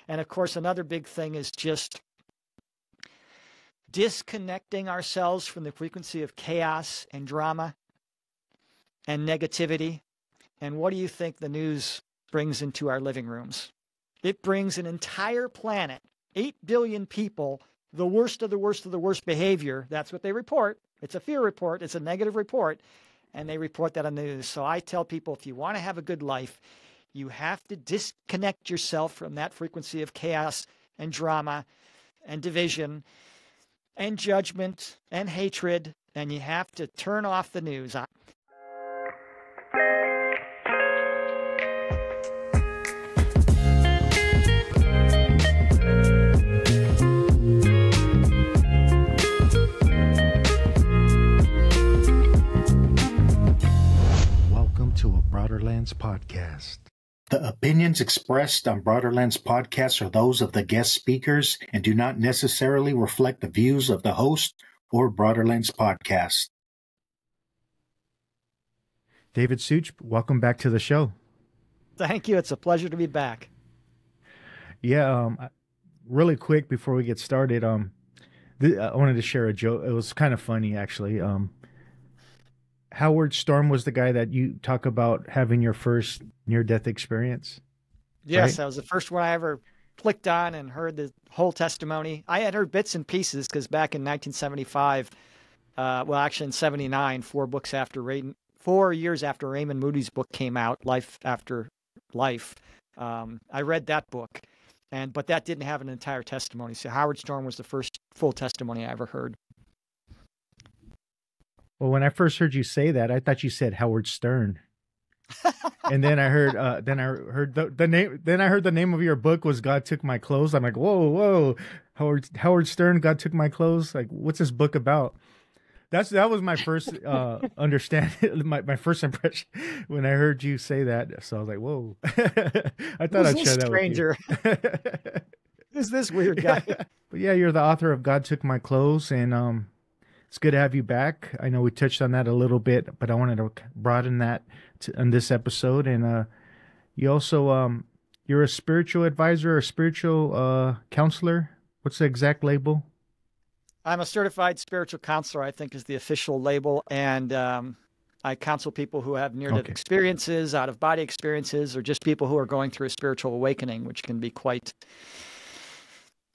And of course, another big thing is just disconnecting ourselves from the frequency of chaos and drama and negativity. And what do you think the news brings into our living rooms? It brings an entire planet, 8 billion people, the worst of the worst of the worst behavior. That's what they report. It's a fear report. It's a negative report. And they report that on the news. So I tell people, if you want to have a good life, you have to disconnect yourself from that frequency of chaos and drama and division and judgment and hatred. And you have to turn off the news. To a Broaderlenspodcast. The opinions expressed on Broaderlenspodcast are those of the guest speakers and do not necessarily reflect the views of the host or Broaderlenspodcast. David Suich, welcome back to the show. Thank you. It's a pleasure to be back. Yeah, really quick before we get started, I wanted to share a joke. It was kind of funny, actually. Howard Storm was the guy that you talk about having your first near-death experience. Yes, right? That was the first one I ever clicked on and heard the whole testimony. I had heard bits and pieces because back in 1975, actually in 79, 4 years after Raymond Moody's book came out, Life After Life, I read that book, but that didn't have an entire testimony. So Howard Storm was the first full testimony I ever heard. Well, when I first heard you say that, I thought you said Howard Stern, and then I heard, the name. Then I heard the name of your book was "God Took My Clothes." I'm like, whoa, Howard Stern, "God Took My Clothes." Like, what's this book about? That was my first understanding, my first impression when I heard you say that. So I was like, whoa. I thought I'd share that stranger? With you. Who's this weird guy? But yeah, you're the author of "God Took My Clothes," and it's good to have you back. I know we touched on that a little bit, but I wanted to broaden that on this episode. And you also, you're a spiritual advisor or spiritual counselor. What's the exact label? I'm a certified spiritual counselor, I think is the official label. And I counsel people who have near-death experiences, out-of-body experiences, or just people who are going through a spiritual awakening, which can be quite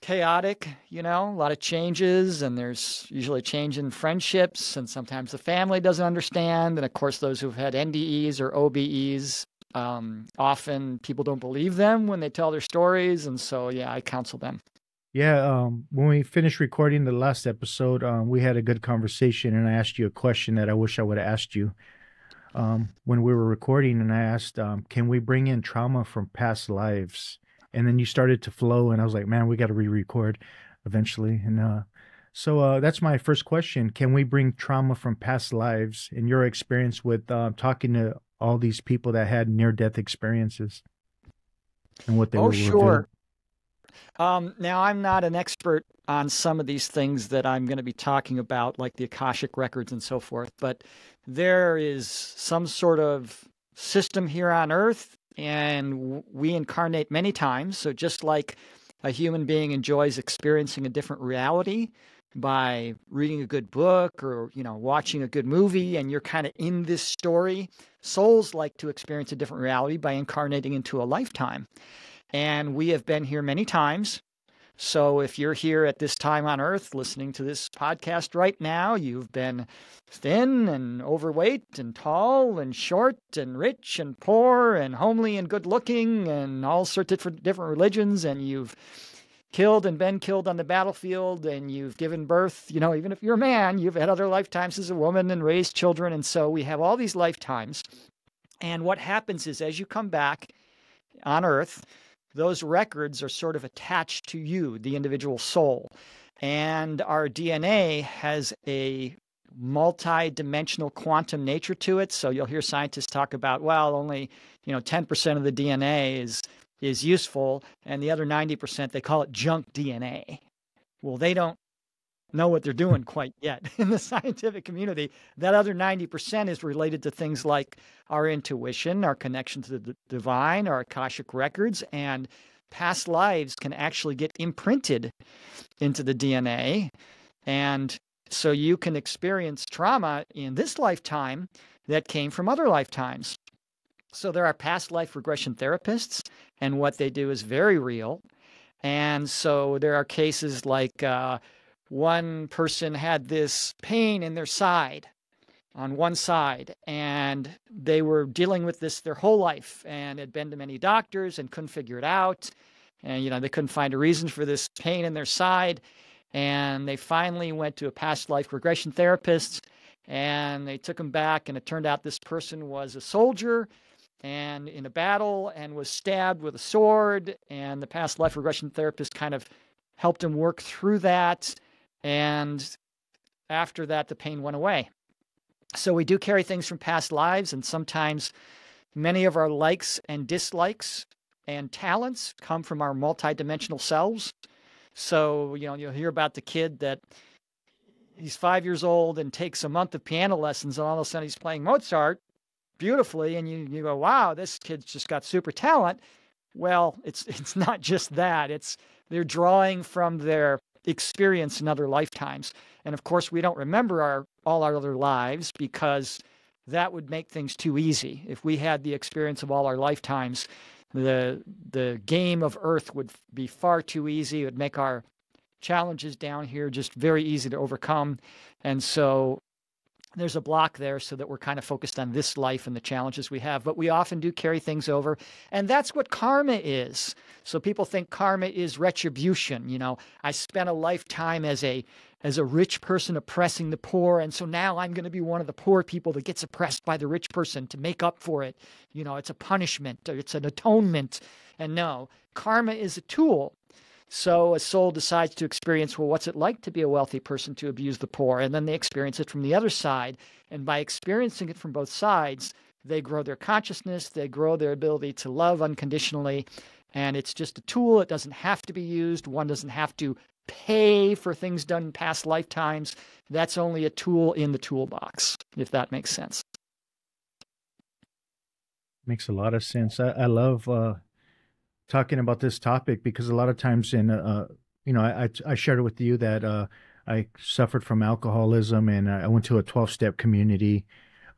chaotic, a lot of changes, and there's usually a change in friendships, and sometimes the family doesn't understand. And of course, those who've had NDEs or OBEs, often people don't believe them when they tell their stories. And so, yeah, I counsel them. Yeah. When we finished recording the last episode, we had a good conversation, and I asked you a question that I wish I would have asked you when we were recording. And I asked, can we bring in trauma from past lives? And then you started to flow, and I was like, man, we got to re-record eventually. And so that's my first question. Can we bring trauma from past lives in your experience with talking to all these people that had near-death experiences and what they were sure. Now, I'm not an expert on some of these things that I'm going to be talking about, like the Akashic records and so forth, but there is some sort of system here on Earth, and we incarnate many times. So just like a human being enjoys experiencing a different reality by reading a good book or, watching a good movie, and you're kind of in this story, souls like to experience a different reality by incarnating into a lifetime. And we have been here many times. So if you're here at this time on Earth listening to this podcast right now, you've been thin and overweight and tall and short and rich and poor and homely and good looking and all sorts of different religions, and you've killed and been killed on the battlefield, and you've given birth, even if you're a man, you've had other lifetimes as a woman and raised children. And so we have all these lifetimes. And what happens is, as you come back on Earth, those records are sort of attached to you, the individual soul. And our DNA has a multi-dimensional quantum nature to it. So you'll hear scientists talk about, only 10% of the DNA is useful, and the other 90%, they call it junk DNA. Well, they don't know what they're doing quite yet in the scientific community. That other 90% is related to things like our intuition, our connection to the divine, our Akashic records, and past lives can actually get imprinted into the DNA. And so you can experience trauma in this lifetime that came from other lifetimes. So there are past life regression therapists, and what they do is very real. And so there are cases like one person had this pain in their side, on one side, and they were dealing with this their whole life and had been to many doctors and couldn't figure it out. And, they couldn't find a reason for this pain in their side. And they finally went to a past life regression therapist, and they took him back, and it turned out this person was a soldier and in a battle and was stabbed with a sword. And the past life regression therapist kind of helped him work through that. And after that, the pain went away. So we do carry things from past lives, and sometimes many of our likes and dislikes and talents come from our multidimensional selves. So, you'll hear about the kid that he's 5 years old and takes a month of piano lessons, and all of a sudden he's playing Mozart beautifully, and you go, wow, this kid's just got super talent. Well, it's not just that. They're drawing from their experience in other lifetimes. And of course, we don't remember all our other lives, because that would make things too easy. If we had the experience of all our lifetimes, the game of Earth would be far too easy. It would make our challenges down here just very easy to overcome. And so there's a block there, so that we're kind of focused on this life and the challenges we have. But we often do carry things over. And that's what karma is. So people think karma is retribution. I spent a lifetime as a rich person oppressing the poor, and so now I'm going to be one of the poor people that gets oppressed by the rich person to make up for it. It's a punishment, or it's an atonement. And no, karma is a tool. So a soul decides to experience, well, what's it like to be a wealthy person to abuse the poor? And then they experience it from the other side. And by experiencing it from both sides, they grow their consciousness, they grow their ability to love unconditionally. And it's just a tool. It doesn't have to be used. One doesn't have to pay for things done in past lifetimes. That's only a tool in the toolbox, if that makes sense. Makes a lot of sense. I love talking about this topic, because a lot of times I shared it with you that I suffered from alcoholism, and I went to a 12-step community,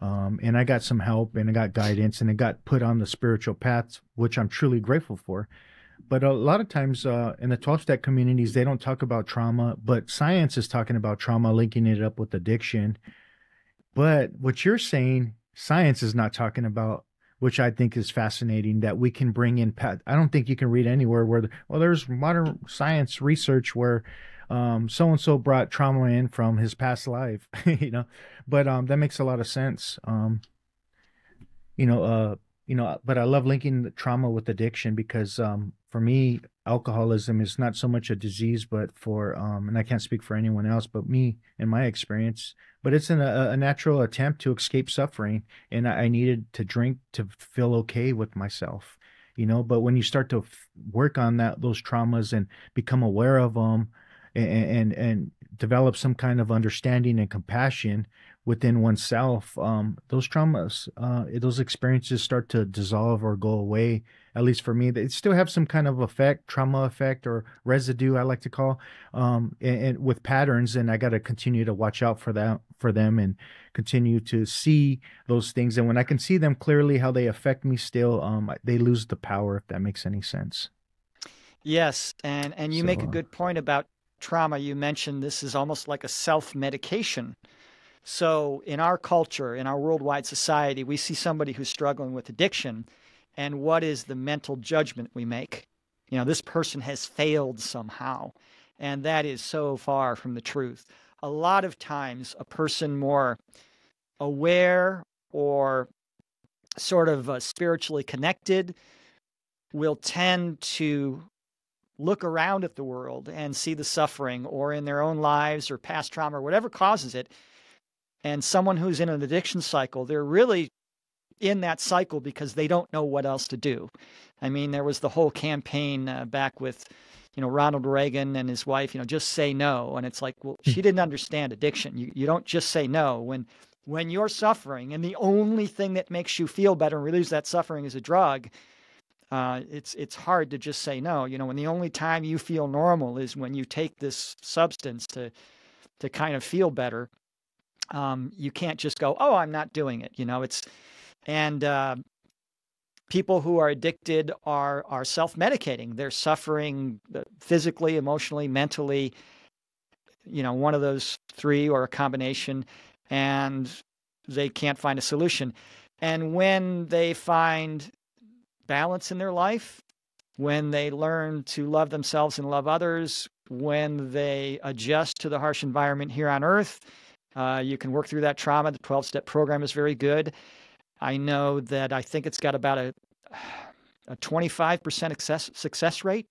and I got some help, and I got guidance, and it got put on the spiritual path, which I'm truly grateful for. But a lot of times in the 12-step communities, they don't talk about trauma, but science is talking about trauma, linking it up with addiction. But what you're saying, science is not talking about, which I think is fascinating, that we can bring in. I don't think you can read anywhere where, there's modern science research where so-and-so brought trauma in from his past life, but that makes a lot of sense. But I love linking the trauma with addiction, because for me, alcoholism is not so much a disease, but and I can't speak for anyone else, but me and my experience, but it's a natural attempt to escape suffering. And I needed to drink to feel okay with myself, but when you start to work on those traumas and become aware of them, and develop some kind of understanding and compassion within oneself, those traumas, those experiences start to dissolve or go away. At least for me, they still have some kind of effect, trauma effect or residue, I like to call, and with patterns. And I got to continue to watch out for them, and continue to see those things. And when I can see them clearly, how they affect me still, they lose the power, if that makes any sense. Yes. And you make a good point about trauma. You mentioned this is almost like a self-medication. So in our culture, in our worldwide society, we see somebody who's struggling with addiction, and what is the mental judgment we make? This person has failed somehow, and that is so far from the truth. A lot of times, a person more aware or sort of spiritually connected will tend to look around at the world and see the suffering, or in their own lives or past trauma or whatever causes it. And someone who's in an addiction cycle, they're really in that cycle because they don't know what else to do. I mean, there was the whole campaign back with, Ronald Reagan and his wife, just say no. And it's like, well, she didn't understand addiction. You don't just say no. When you're suffering and the only thing that makes you feel better and relieves that suffering is a drug, it's hard to just say no. When the only time you feel normal is when you take this substance to kind of feel better. You can't just go, oh, I'm not doing it. And people who are addicted are self-medicating. They're suffering physically, emotionally, mentally, one of those three or a combination, and they can't find a solution. And when they find balance in their life, when they learn to love themselves and love others, when they adjust to the harsh environment here on Earth, you can work through that trauma. The 12-step program is very good. I know that I think it's got about a 25% success rate,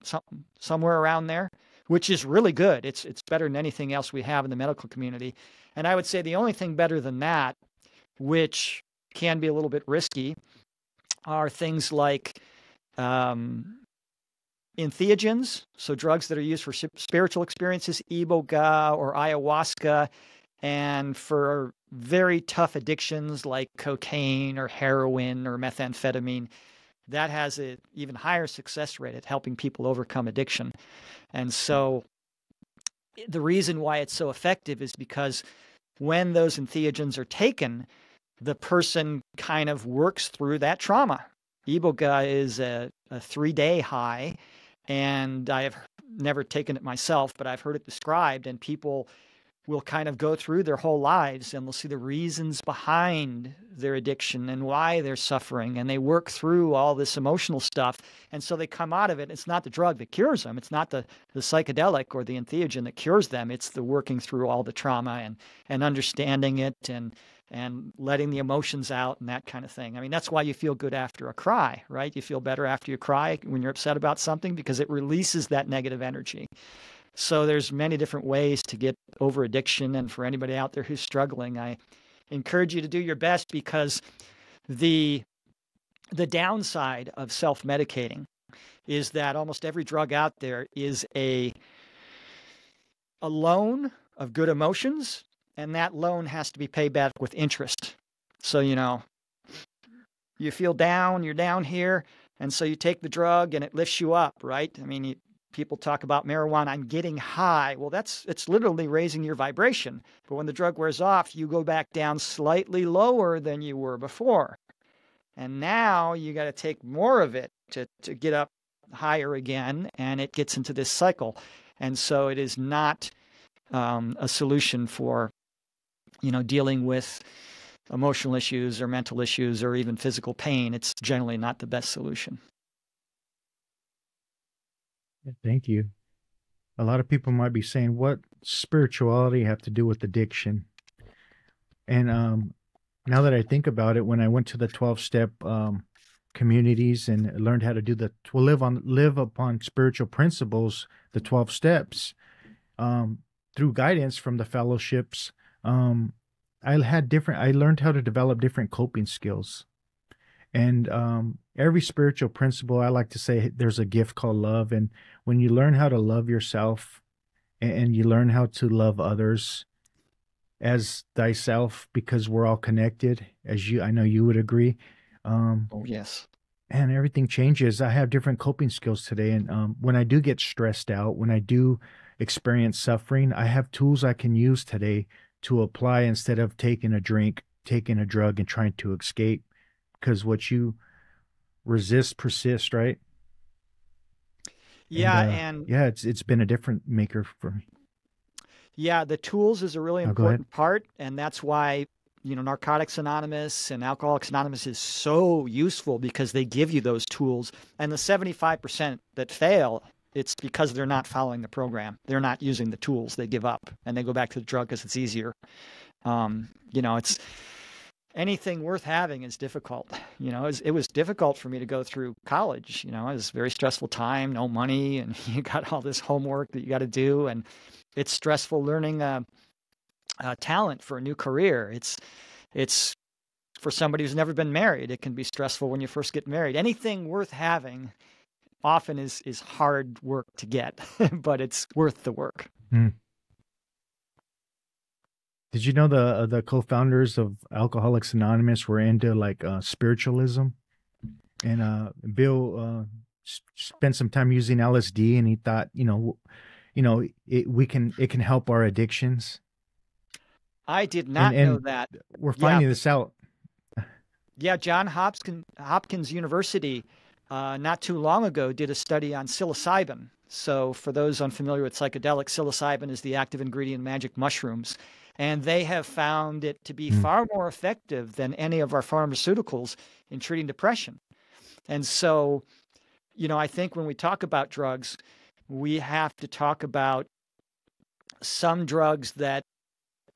somewhere around there, which is really good. It's better than anything else we have in the medical community. And I would say the only thing better than that, which can be a little bit risky, are things like entheogens, so drugs that are used for spiritual experiences, iboga or ayahuasca, and for very tough addictions like cocaine or heroin or methamphetamine. That has an even higher success rate at helping people overcome addiction. And so the reason why it's so effective is because when those entheogens are taken, the person kind of works through that trauma. Iboga is a 3-day high, and I have never taken it myself, but I've heard it described, and people will kind of go through their whole lives and they'll see the reasons behind their addiction and why they're suffering. And they work through all this emotional stuff. And so they come out of it. It's not the drug that cures them. It's not the psychedelic or the entheogen that cures them. It's the working through all the trauma and understanding it and letting the emotions out and that kind of thing. I mean, that's why you feel good after a cry, right? You feel better after you cry when you're upset about something because it releases that negative energy. So there's many different ways to get over addiction. And for anybody out there who's struggling, I encourage you to do your best, because the downside of self-medicating is that almost every drug out there is a loan of good emotions, and that loan has to be paid back with interest. So, you feel down, you're down here, and so you take the drug and it lifts you up, right? I mean, people talk about marijuana, I'm getting high. Well, it's literally raising your vibration. But when the drug wears off, you go back down slightly lower than you were before. And now you got to take more of it to get up higher again, and it gets into this cycle. And so it is not a solution for, dealing with emotional issues or mental issues or even physical pain. It's generally not the best solution. Thank you. A lot of people might be saying, what spirituality have to do with addiction? And now that I think about it, when I went to the 12-step communities and learned how to do live upon spiritual principles, the 12 steps, through guidance from the fellowships, I learned how to develop different coping skills. And every spiritual principle, I like to say there's a gift called love. And when you learn how to love yourself and you learn how to love others as thyself, because we're all connected, I know you would agree. Oh, yes. And everything changes. I have different coping skills today. And when I do get stressed out, when I do experience suffering, I have tools I can use today to apply instead of taking a drink, taking a drug, and trying to escape. Because what you resist persists, right? Yeah, it's been a different maker for me. Yeah, the tools is a really important part, and that's why Narcotics Anonymous and Alcoholics Anonymous is so useful, because they give you those tools. And the 75% that fail, it's because they're not following the program. They're not using the tools. They give up and they go back to the drug because it's easier. It's anything worth having is difficult. It was difficult for me to go through college. It was a very stressful time, no money, and you got all this homework that you got to do. And it's stressful learning talent for a new career. It's for somebody who's never been married. It can be stressful when you first get married. Anything worth having often is hard work to get, but it's worth the work. Mm. Did you know the co-founders of Alcoholics Anonymous were into spiritualism? And Bill spent some time using LSD, and he thought, it can help our addictions. I did not know that. We're finding this out. Yeah, Johns Hopkins University not too long ago did a study on psilocybin. So for those unfamiliar with psychedelics, psilocybin is the active ingredient in magic mushrooms. And they have found it to be far more effective than any of our pharmaceuticals in treating depression. And so, I think when we talk about drugs, we have to talk about some drugs that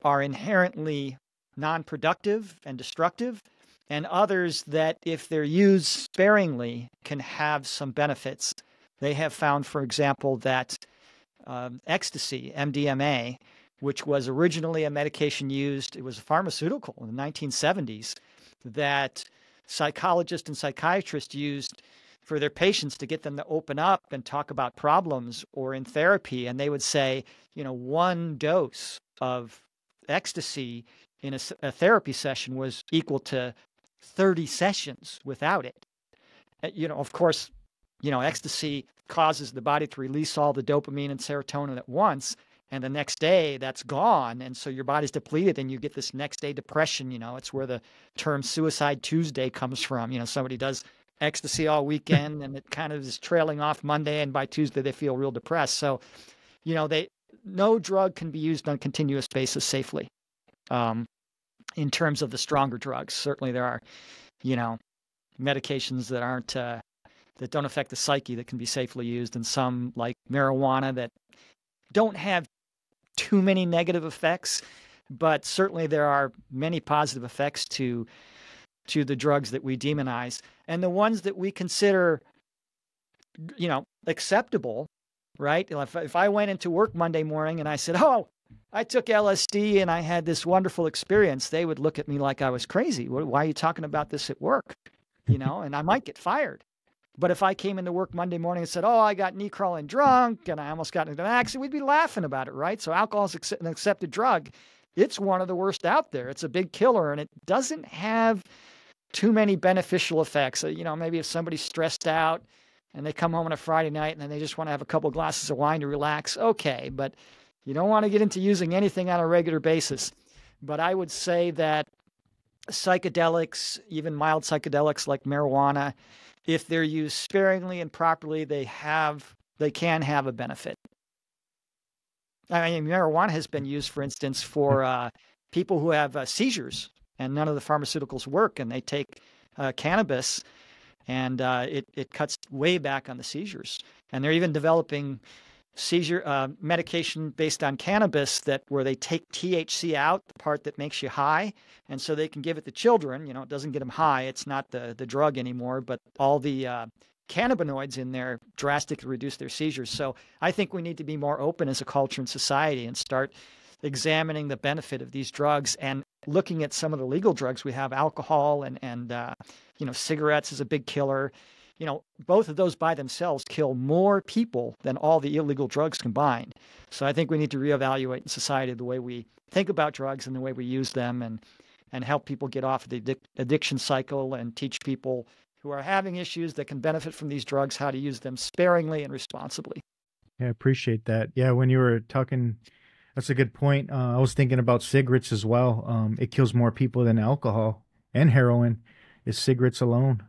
are inherently non-productive and destructive, and others that, if they're used sparingly, can have some benefits. They have found, for example, that ecstasy, MDMA, which was originally a medication used, it was a pharmaceutical in the 1970s, that psychologists and psychiatrists used for their patients to get them to open up and talk about problems or in therapy. And they would say, one dose of ecstasy in a therapy session was equal to 30 sessions without it. Of course, ecstasy causes the body to release all the dopamine and serotonin at once. And the next day that's gone. And so your body's depleted and you get this next day depression. It's where the term Suicide Tuesday comes from. Somebody does ecstasy all weekend and it kind of is trailing off Monday. And by Tuesday, they feel real depressed. So, no drug can be used on a continuous basis safely. In terms of the stronger drugs, certainly there are, medications that aren't, that don't affect the psyche that can be safely used, and some like marijuana that don't have too many negative effects, but certainly there are many positive effects to the drugs that we demonize. And the ones that we consider, acceptable, right? If I went into work Monday morning and I said, oh, I took LSD and I had this wonderful experience, they would look at me like I was crazy. Why are you talking about this at work? And I might get fired. But if I came into work Monday morning and said, oh, I got knee crawling drunk and I almost got into an accident, we'd be laughing about it, right? So alcohol is an accepted drug. It's one of the worst out there. It's a big killer, and it doesn't have too many beneficial effects. Maybe if somebody's stressed out and they come home on a Friday night and then they just want to have a couple of glasses of wine to relax, okay. But you don't want to get into using anything on a regular basis. But I would say that psychedelics, even mild psychedelics like marijuana, if they're used sparingly and properly, they can have a benefit. I mean, marijuana has been used, for instance, for people who have seizures, and none of the pharmaceuticals work, and they take cannabis, and it cuts way back on the seizures. And they're even developing seizure medication based on cannabis where they take THC out, the part that makes you high, and so they can give it to children. It doesn't get them high. It's not the drug anymore, but all the cannabinoids in there drastically reduce their seizures. So I think we need to be more open as a culture and society and start examining the benefit of these drugs and looking at some of the legal drugs we have. Alcohol and cigarettes is a big killer. Both of those by themselves kill more people than all the illegal drugs combined. So I think we need to reevaluate in society the way we think about drugs and the way we use them, and help people get off the addiction cycle, and teach people who are having issues that can benefit from these drugs how to use them sparingly and responsibly. Yeah, I appreciate that. Yeah, when you were talking, that's a good point. I was thinking about cigarettes as well. It kills more people than alcohol and heroin is cigarettes alone.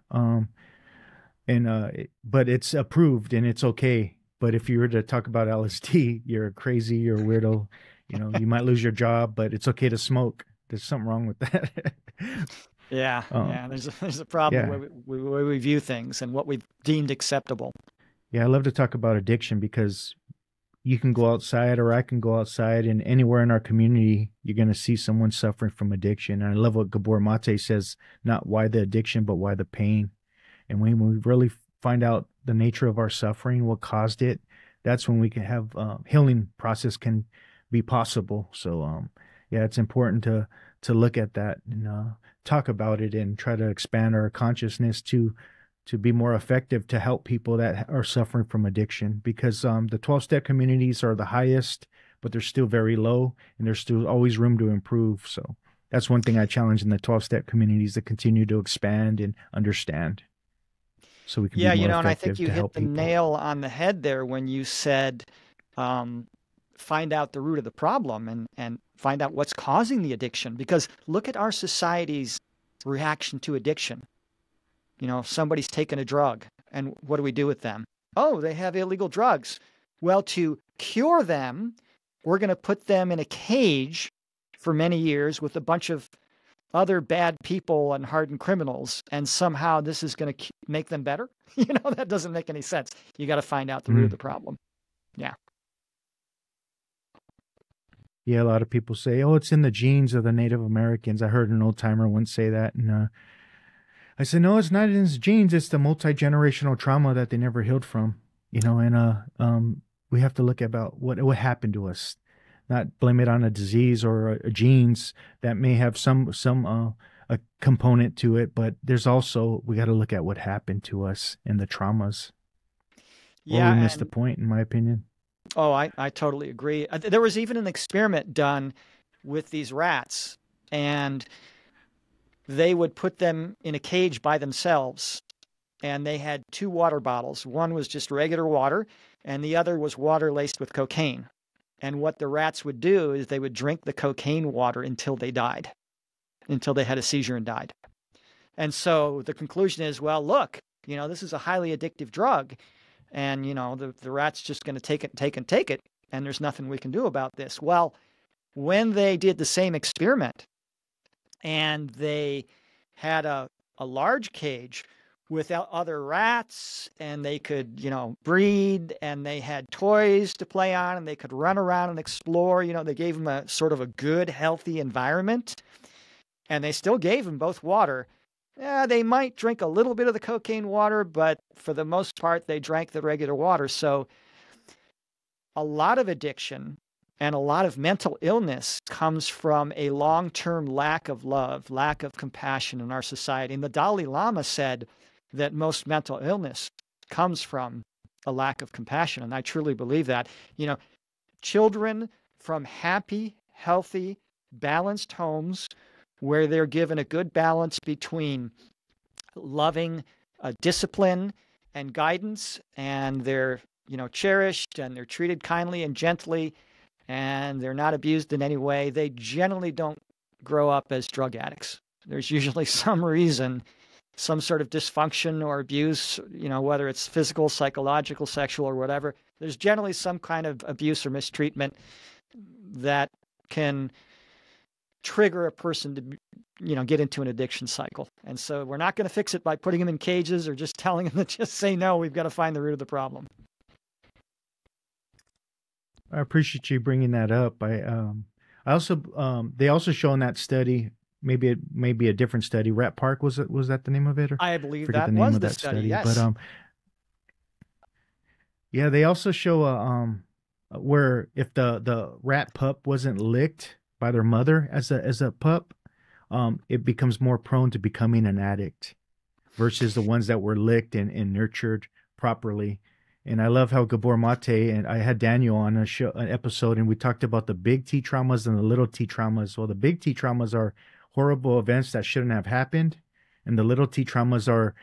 But it's approved and it's okay. But if you were to talk about LSD, you're crazy, you're a weirdo. You might lose your job, but it's okay to smoke. There's something wrong with that. Yeah. There's a problem where we view things and what we've deemed acceptable. Yeah, I love to talk about addiction because you can go outside, or I can go outside, and anywhere in our community, you're going to see someone suffering from addiction. And I love what Gabor Mate says, not why the addiction, but why the pain. And when we really find out the nature of our suffering, what caused it, that's when we can have healing process can be possible. So, it's important to look at that and talk about it and try to expand our consciousness to be more effective to help people that are suffering from addiction. Because the 12-step communities are the highest, but they're still very low, and there's still always room to improve. So that's one thing I challenge in the 12-step communities, to continue to expand and understand. so we can be Yeah, more and I think effective you to hit help the people. nail on the head there when you said, um, find out the root of the problem and find out what's causing the addiction. Because look at our society's reaction to addiction. Somebody's taken a drug, and what do we do with them? Oh, they have illegal drugs. Well, to cure them, we're going to put them in a cage for many years with a bunch of other bad people and hardened criminals, and somehow this is going to make them better. That doesn't make any sense. You got to find out the root of the problem. Yeah. Yeah, a lot of people say, "Oh, it's in the genes of the Native Americans." I heard an old timer once say that, and I said, "No, it's not in his genes. It's the multi-generational trauma that they never healed from." And we have to look about what happened to us, not blame it on a disease or a genes that may have some a component to it, but there's also we got to look at what happened to us and the traumas, or we Yeah. missed the And point, in my opinion. oh, I totally agree. There was even an experiment done with these rats, and they would put them in a cage by themselves, and they had two water bottles. One was just regular water, and the other was water laced with cocaine. And what the rats would do is they would drink the cocaine water until they died, until they had a seizure and died. And so the conclusion is, well, look, this is a highly addictive drug, and the rat's just going to take it, take it, and there's nothing we can do about this. Well, when they did the same experiment and they had a large cage with other rats, and they could, breed, and they had toys to play on, and they could run around and explore. They gave them a sort of a good, healthy environment, and they still gave them both water. Yeah, they might drink a little bit of the cocaine water, but for the most part, they drank the regular water. So a lot of addiction and a lot of mental illness comes from a long-term lack of love, lack of compassion in our society. And the Dalai Lama said that most mental illness comes from a lack of compassion. And I truly believe that. Children from happy, healthy, balanced homes where they're given a good balance between loving discipline and guidance, and they're cherished, and they're treated kindly and gently, and they're not abused in any way, they generally don't grow up as drug addicts. There's usually some reason, some sort of dysfunction or abuse, whether it's physical, psychological, sexual, or whatever. There's generally some kind of abuse or mistreatment that can trigger a person to get into an addiction cycle. And so we're not going to fix it by putting them in cages or just telling them to just say no. We've got to find the root of the problem. I appreciate you bringing that up. I also they also show in that study, maybe a different study. Rat Park, was that the name of it, or I believe forget that the name was of the that study. study? Yes. But yeah, they also show where if the rat pup wasn't licked by their mother as a pup, it becomes more prone to becoming an addict versus the ones that were licked and nurtured properly. And I love how Gabor Mate, and I had Daniel on an episode, and we talked about the big T traumas and the little T traumas. Well, the big T traumas are horrible events that shouldn't have happened, and the little T traumas are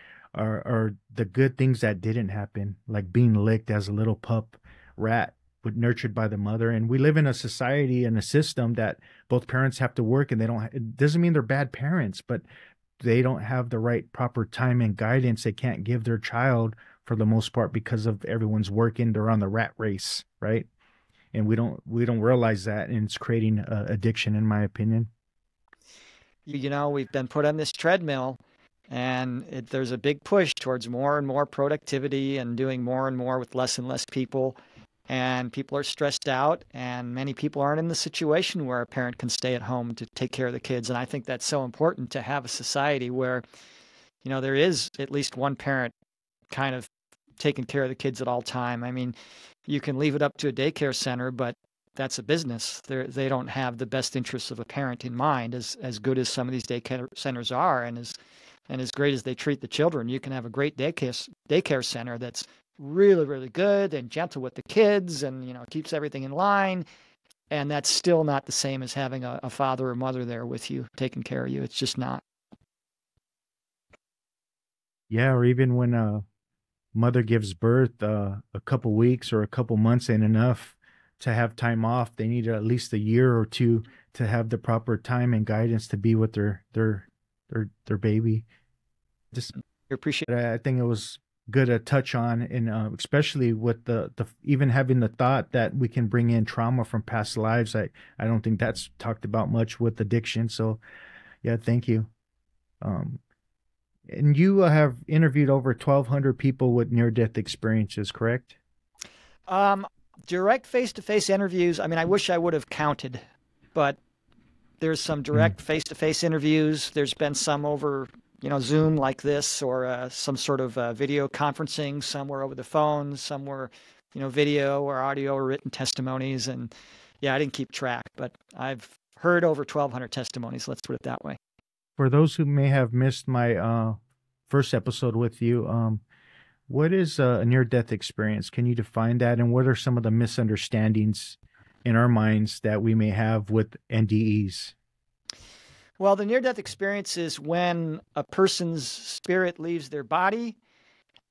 the good things that didn't happen, like being licked as a little pup rat, but nurtured by the mother. And we live in a society and a system that both parents have to work, and they don't. It doesn't mean they're bad parents, but they don't have the right proper time and guidance they can't give their child for the most part because of everyone's working. They're on the rat race, right? And we don't realize that, and it's creating addiction, in my opinion. We've been put on this treadmill, and there's a big push towards more and more productivity and doing more and more with less and less people. And people are stressed out, and many people aren't in the situation where a parent can stay at home to take care of the kids. And I think that's so important to have a society where, there is at least one parent kind of taking care of the kids at all time. I mean, you can leave it up to a daycare center, but that's a business. They don't have the best interests of a parent in mind, as good as some of these daycare centers are, and as great as they treat the children. You can have a great daycare center that's really, really good and gentle with the kids, and keeps everything in line. And that's still not the same as having a father or mother there with you, taking care of you. It's just not. Yeah, or even when mother gives birth, a couple weeks or a couple months ain't enough to have time off. They need at least a year or two to have the proper time and guidance to be with their baby. Just I appreciate. I think it was good to touch on, and especially with the even having the thought that we can bring in trauma from past lives. I don't think that's talked about much with addiction. So yeah, thank you. And you have interviewed over 1,200 people with near-death experiences, correct? Direct face-to-face interviews. I mean, I wish I would have counted, but there's some direct face-to-face interviews. There's been some over, Zoom like this, or some sort of video conferencing. Some were over the phone. Some were, video or audio or written testimonies. And yeah, I didn't keep track, but I've heard over 1,200 testimonies. Let's put it that way. For those who may have missed my first episode with you, what is a near-death experience? Can you define that? And what are some of the misunderstandings in our minds that we may have with NDEs? Well, the near-death experience is when a person's spirit leaves their body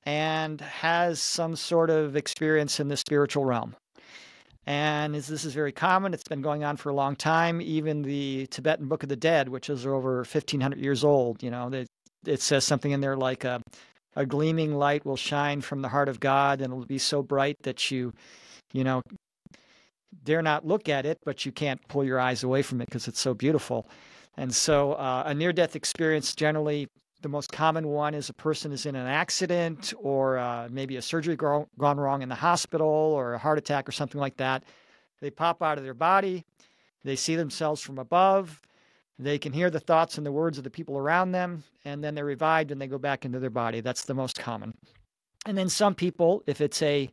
and has some sort of experience in the spiritual realm. And this is very common. It's been going on for a long time. Even the Tibetan Book of the Dead, which is over 1,500 years old, it says something in there like a gleaming light will shine from the heart of God, and it'll be so bright that you dare not look at it, but you can't pull your eyes away from it because it's so beautiful. And so a near-death experience, generally, the most common one is a person is in an accident, or maybe a surgery gone wrong in the hospital, or a heart attack or something like that. They pop out of their body. They see themselves from above. They can hear the thoughts and the words of the people around them, and then they're revived and they go back into their body. That's the most common. And then some people, if it's a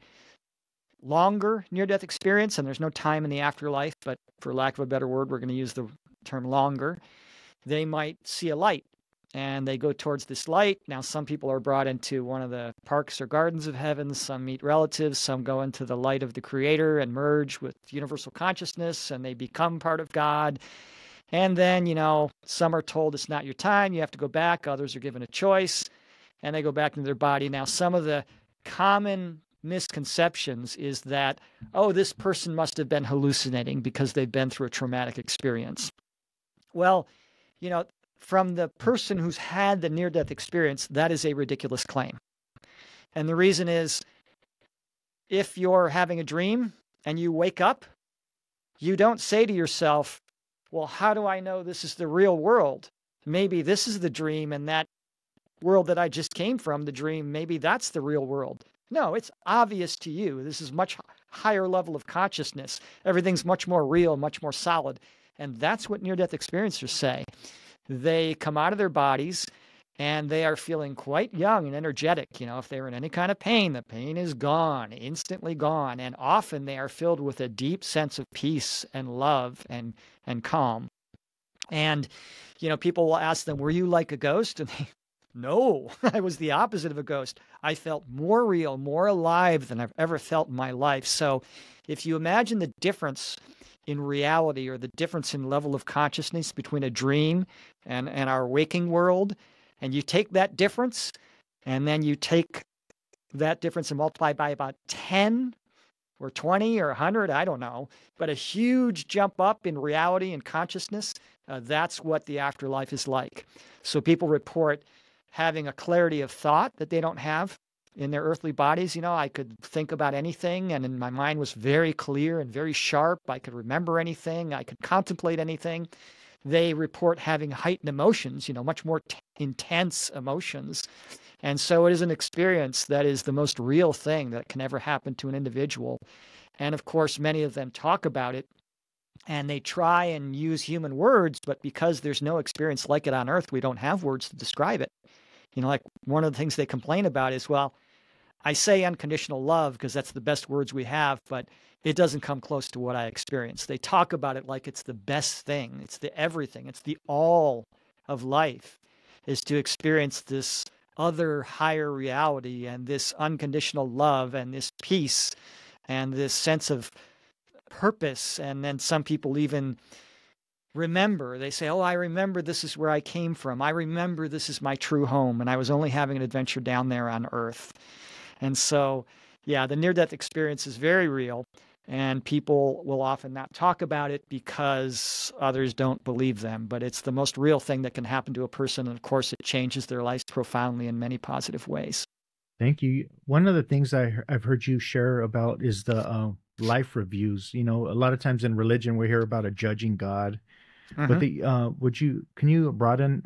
longer near-death experience, and there's no time in the afterlife, but for lack of a better word, we're going to use the term longer, they might see a light and they go towards this light. Now, some people are brought into one of the parks or gardens of heaven. Some meet relatives. Some go into the light of the Creator and merge with universal consciousness, and they become part of God. And then, some are told it's not your time. You have to go back. Others are given a choice, and they go back into their body. Now, some of the common misconceptions is that, this person must have been hallucinating because they've been through a traumatic experience. Well, from the person who's had the near-death experience, that is a ridiculous claim. And the reason is, if you're having a dream and you wake up, you don't say to yourself, well, how do I know this is the real world? Maybe this is the dream, and that world that I just came from, the dream, maybe that's the real world. No, it's obvious to you. This is much higher level of consciousness. Everything's much more real, much more solid. And that's what near-death experiencers say. They come out of their bodies and they are feeling quite young and energetic. If they were in any kind of pain, the pain is gone, instantly gone. And often they are filled with a deep sense of peace and love and calm. And, people will ask them, were you like a ghost? And no, I was the opposite of a ghost. I felt more real, more alive than I've ever felt in my life. So if you imagine the difference in reality, or the difference in level of consciousness between a dream and our waking world, and you take that difference, and then you take that difference and multiply by about 10 or 20 or 100, I don't know, but a huge jump up in reality and consciousness, that's what the afterlife is like. So people report having a clarity of thought that they don't have in their earthly bodies. I could think about anything, and my mind was very clear and very sharp. I could remember anything. I could contemplate anything. They report having heightened emotions, much more intense emotions. And so it is an experience that is the most real thing that can ever happen to an individual. And of course, many of them talk about it, and they try and use human words, but because there's no experience like it on earth, we don't have words to describe it. Like one of the things they complain about is, well, I say unconditional love because that's the best words we have, but it doesn't come close to what I experienced. They talk about it like it's the best thing. It's the everything. It's the all of life, is to experience this other higher reality and this unconditional love and this peace and this sense of purpose. And then some people even remember. They say, I remember this is where I came from. I remember this is my true home, and I was only having an adventure down there on earth. And so, yeah, the near-death experience is very real, and people will often not talk about it because others don't believe them. But it's the most real thing that can happen to a person, and of course, it changes their lives profoundly in many positive ways. Thank you. One of the things I've heard you share about is the life reviews. You know, a lot of times in religion we hear about a judging God, but the can you broaden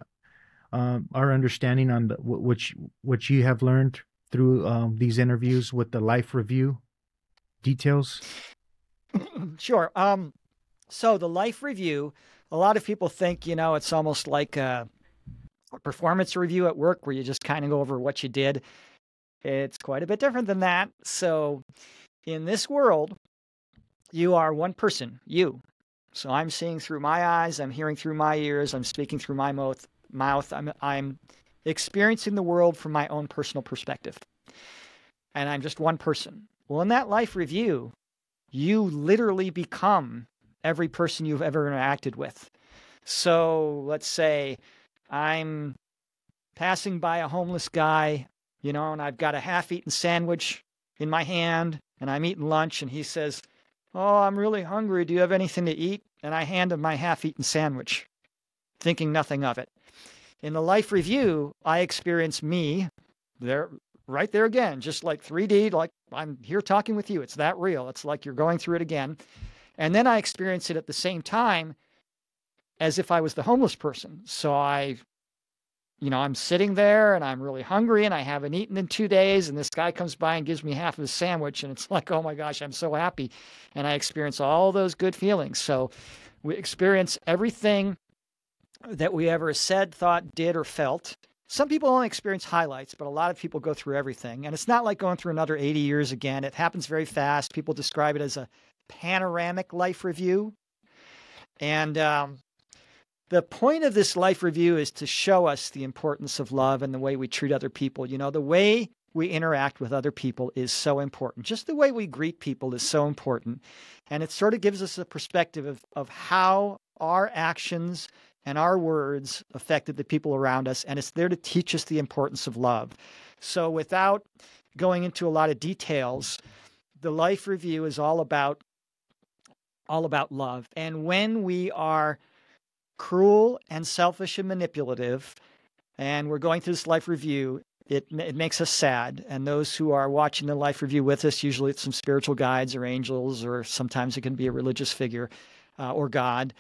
our understanding on what you have learned through these interviews with the life review details? Sure. So the life review, a lot of people think, it's almost like a performance review at work where you just kind of go over what you did. It's quite a bit different than that. So in this world, you are one person, you. So I'm seeing through my eyes, I'm hearing through my ears, I'm speaking through my mouth. I'm experiencing the world from my own personal perspective. And I'm just one person. Well, in that life review, you literally become every person you've ever interacted with. So let's say I'm passing by a homeless guy, and I've got a half-eaten sandwich in my hand, and I'm eating lunch, and he says, "Oh, I'm really hungry. Do you have anything to eat?" And I hand him my half-eaten sandwich, thinking nothing of it. In the life review, I experience me there, right there again, just like 3D, like I'm here talking with you. It's that real. It's like you're going through it again. And then I experience it at the same time as if I was the homeless person. So I'm sitting there and I'm really hungry and I haven't eaten in 2 days. And this guy comes by and gives me half of his sandwich. And it's like, oh my gosh, I'm so happy. And I experience all those good feelings. So we experience everything that we ever said, thought, did, or felt. Some people only experience highlights, but a lot of people go through everything. And it's not like going through another 80 years again. It happens very fast. People describe it as a panoramic life review. And the point of this life review is to show us the importance of love and the way we treat other people. The way we interact with other people is so important. Just the way we greet people is so important. And it sort of gives us a perspective of how our actions and our words affected the people around us. And it's there to teach us the importance of love. So without going into a lot of details, the life review is all about love. And when we are cruel and selfish and manipulative, and we're going through this life review, it makes us sad. And those who are watching the life review with us, usually it's some spiritual guides or angels, or sometimes it can be a religious figure or God.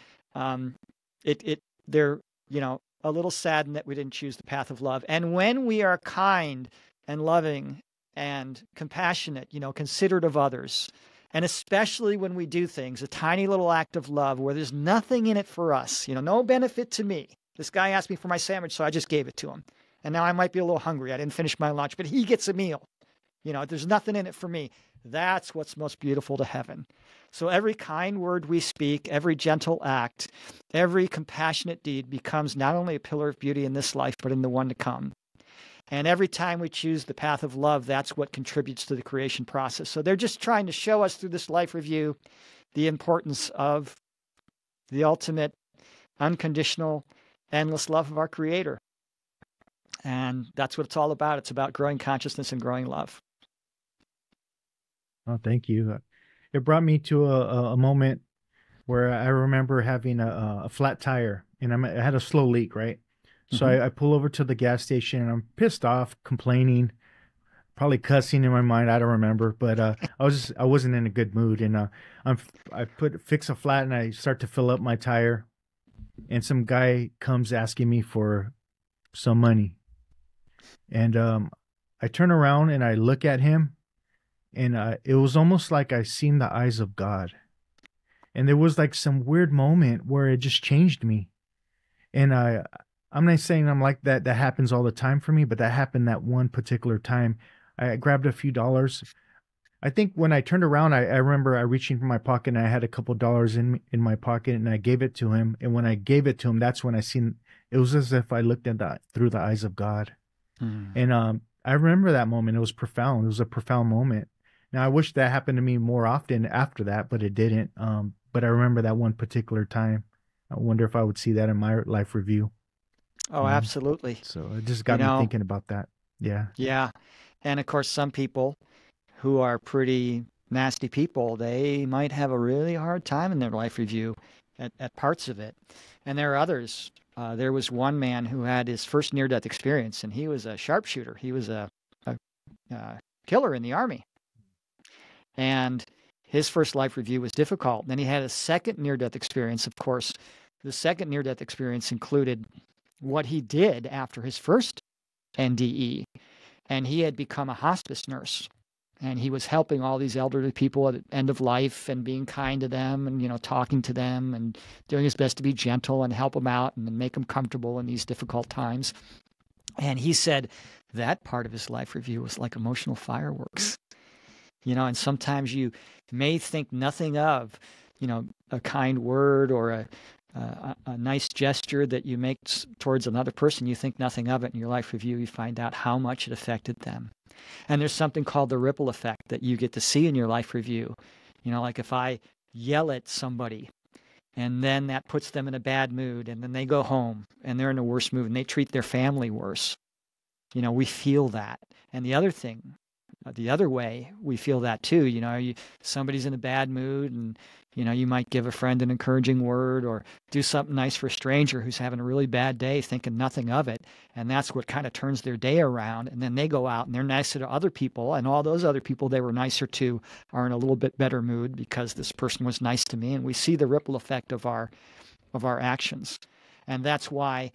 They're a little saddened that we didn't choose the path of love. And when we are kind and loving and compassionate, considerate of others, and especially when we do things, a tiny little act of love where there's nothing in it for us, no benefit to me. This guy asked me for my sandwich, so I just gave it to him. And now I might be a little hungry. I didn't finish my lunch, but he gets a meal. There's nothing in it for me. That's what's most beautiful to heaven. So every kind word we speak, every gentle act, every compassionate deed becomes not only a pillar of beauty in this life, but in the one to come. And every time we choose the path of love, that's what contributes to the creation process. So they're just trying to show us through this life review the importance of the ultimate, unconditional, endless love of our Creator. And that's what it's all about. It's about growing consciousness and growing love. Oh, thank you. It brought me to a moment where I remember having a flat tire, and I had a slow leak, right? So I pull over to the gas station, and I'm pissed off, complaining, probably cussing in my mind. I don't remember, but I wasn't in a good mood, and I fix a flat, and I start to fill up my tire, and some guy comes asking me for some money, and I turn around and I look at him, and it was almost like I seen the eyes of God, and there was like some weird moment where it just changed me, and I'm not saying I'm like that. That happens all the time for me, but that happened that one particular time. I grabbed a few dollars. I think when I turned around, I remember I reaching for my pocket and I had a couple dollars in my pocket and I gave it to him. And when I gave it to him, that's when I seen it was as if I looked at that through the eyes of God. And I remember that moment. It was profound. It was a profound moment. Now I wish that happened to me more often after that, but it didn't. But I remember that one particular time. I wonder if I would see that in my life review. Oh, absolutely. So it just got me thinking about that. Yeah. Yeah. And of course, some people who are pretty nasty people, they might have a really hard time in their life review at parts of it. And there are others. There was one man who had his first near-death experience, and he was a sharpshooter. He was a killer in the Army. And his first life review was difficult. Then he had a second near-death experience, of course. The second near-death experience included what he did after his first NDE. And he had become a hospice nurse. And he was helping all these elderly people at the end of life and being kind to them and, talking to them and doing his best to be gentle and help them out and make them comfortable in these difficult times. And he said that part of his life review was like emotional fireworks. And sometimes you may think nothing of, a kind word or a nice gesture that you make towards another person. You think nothing of it in your life review. You find out how much it affected them. And there's something called the ripple effect that you get to see in your life review. Like if I yell at somebody and then that puts them in a bad mood and then they go home and they're in a worse mood and they treat their family worse, we feel that. And the other thing, the other way, we feel that too. Somebody's in a bad mood and, you might give a friend an encouraging word or do something nice for a stranger who's having a really bad day, thinking nothing of it. And that's what kind of turns their day around. And then they go out and they're nicer to other people. And all those other people they were nicer to are in a little bit better mood because this person was nice to me. And we see the ripple effect of our actions. And that's why,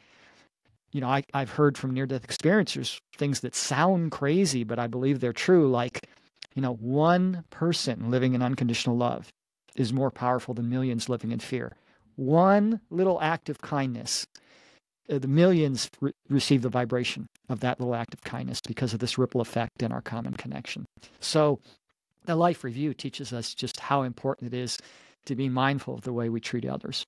I've heard from near-death experiencers things that sound crazy, but I believe they're true. Like, one person living in unconditional love is more powerful than millions living in fear. One little act of kindness, the millions receive the vibration of that little act of kindness because of this ripple effect in our common connection. So the life review teaches us just how important it is to be mindful of the way we treat others.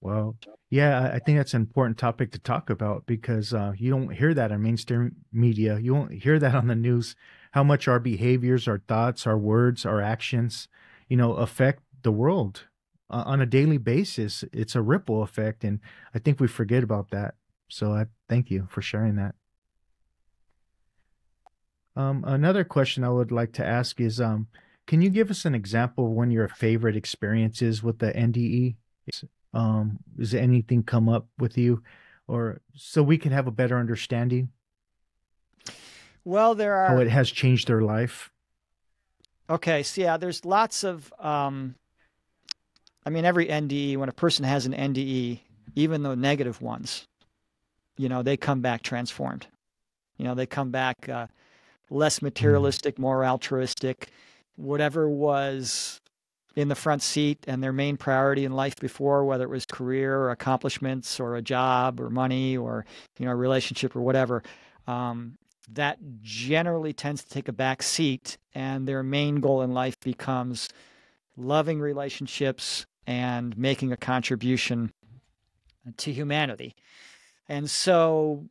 Well, yeah, I think that's an important topic to talk about because you don't hear that on mainstream media. You won't hear that on the news, how much our behaviors, our thoughts, our words, our actions, affect the world on a daily basis. It's a ripple effect. And I think we forget about that. So I thank you for sharing that. Another question I would like to ask is, can you give us an example of one of your favorite experiences with the NDE? Does anything come up with you or so we can have a better understanding? Well, there are. How it has changed their life. Okay. So yeah, there's lots of, every NDE, when a person has an NDE, even the negative ones, they come back transformed. They come back less materialistic, more altruistic, whatever was in the front seat and their main priority in life before, whether it was career or accomplishments or a job or money or, a relationship or whatever, that generally tends to take a back seat and their main goal in life becomes loving relationships and making a contribution to humanity. And so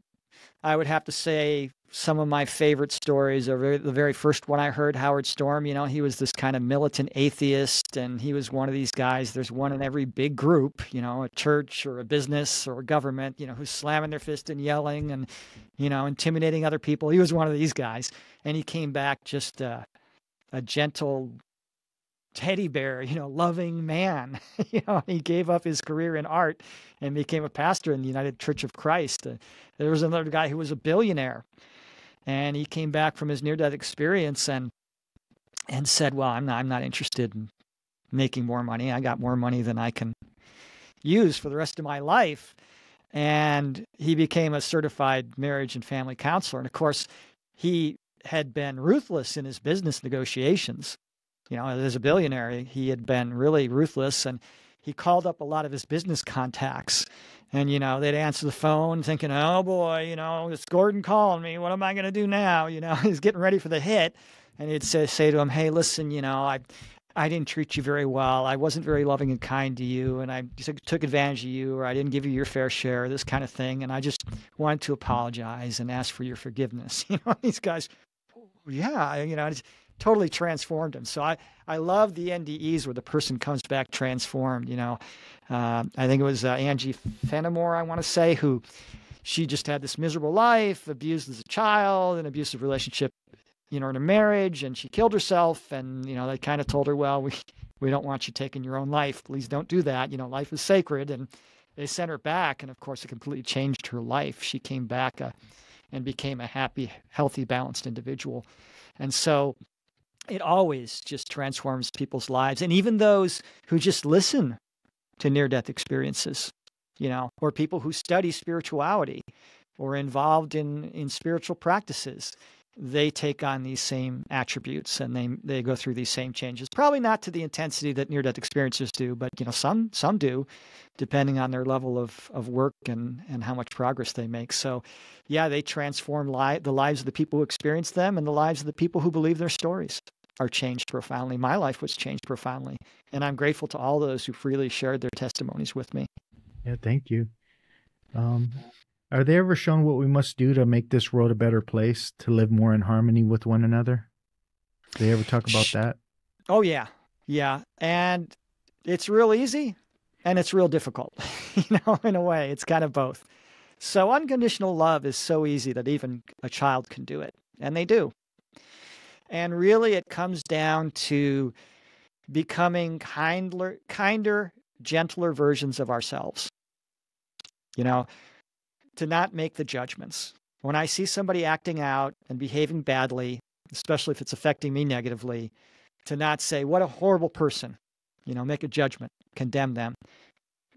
I would have to say some of my favorite stories are the very first one I heard, Howard Storm. He was this kind of militant atheist, and he was one of these guys. There's one in every big group, a church or a business or a government, who's slamming their fist and yelling and, intimidating other people. He was one of these guys. And he came back just a gentle teddy bear, loving man. He gave up his career in art and became a pastor in the United Church of Christ. There was another guy who was a billionaire, and he came back from his near-death experience and said, well, I'm not interested in making more money. I got more money than I can use for the rest of my life. And he became a certified marriage and family counselor. And of course, he had been ruthless in his business negotiations. As a billionaire, he had been really ruthless, and he called up a lot of his business contacts. And, they'd answer the phone thinking, oh boy, it's Gordon calling me. What am I going to do now? He's getting ready for the hit. And he'd say to him, hey, listen, I didn't treat you very well. I wasn't very loving and kind to you. And I took advantage of you, or I didn't give you your fair share, this kind of thing. And I just wanted to apologize and ask for your forgiveness. These guys, yeah, it's totally transformed him. So I love the NDEs where the person comes back transformed. I think it was Angie Fenimore, I want to say, she just had this miserable life, abused as a child, an abusive relationship, in a marriage, and she killed herself. And, they kind of told her, well, we don't want you taking your own life. Please don't do that. Life is sacred. And they sent her back. And of course, it completely changed her life. She came back and became a happy, healthy, balanced individual. And so it always just transforms people's lives. And even those who just listen to near-death experiences, or people who study spirituality or involved in spiritual practices, they take on these same attributes and they go through these same changes. Probably not to the intensity that near-death experiencers do, but some do, depending on their level of work and how much progress they make. So yeah, they transform the lives of the people who experience them, and the lives of the people who believe their stories are changed profoundly. My life was changed profoundly, and I'm grateful to all those who freely shared their testimonies with me. Yeah, thank you. Are they ever shown what we must do to make this world a better place, to live more in harmony with one another? Do they ever talk about that? Oh, yeah. Yeah. And it's real easy and it's real difficult. In a way, it's kind of both. So unconditional love is so easy that even a child can do it. And they do. And really, it comes down to becoming kinder, gentler versions of ourselves. To not make the judgments. When I see somebody acting out and behaving badly, especially if it's affecting me negatively, to not say, what a horrible person, make a judgment, condemn them.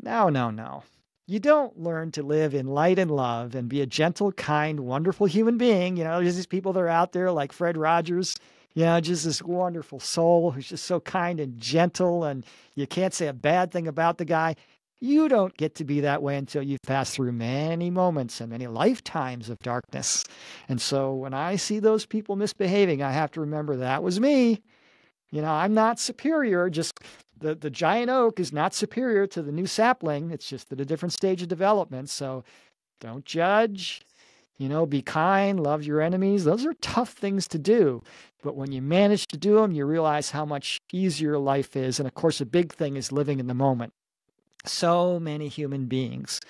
No. You don't learn to live in light and love and be a gentle, kind, wonderful human being. There's these people that are out there like Fred Rogers, just this wonderful soul who's just so kind and gentle, and you can't say a bad thing about the guy. You don't get to be that way until you've passed through many moments and many lifetimes of darkness. And so when I see those people misbehaving, I have to remember that was me. I'm not superior. Just the giant oak is not superior to the new sapling. It's just at a different stage of development. So don't judge, be kind, love your enemies. Those are tough things to do. But when you manage to do them, you realize how much easier life is. And of course, a big thing is living in the moment. So many human beings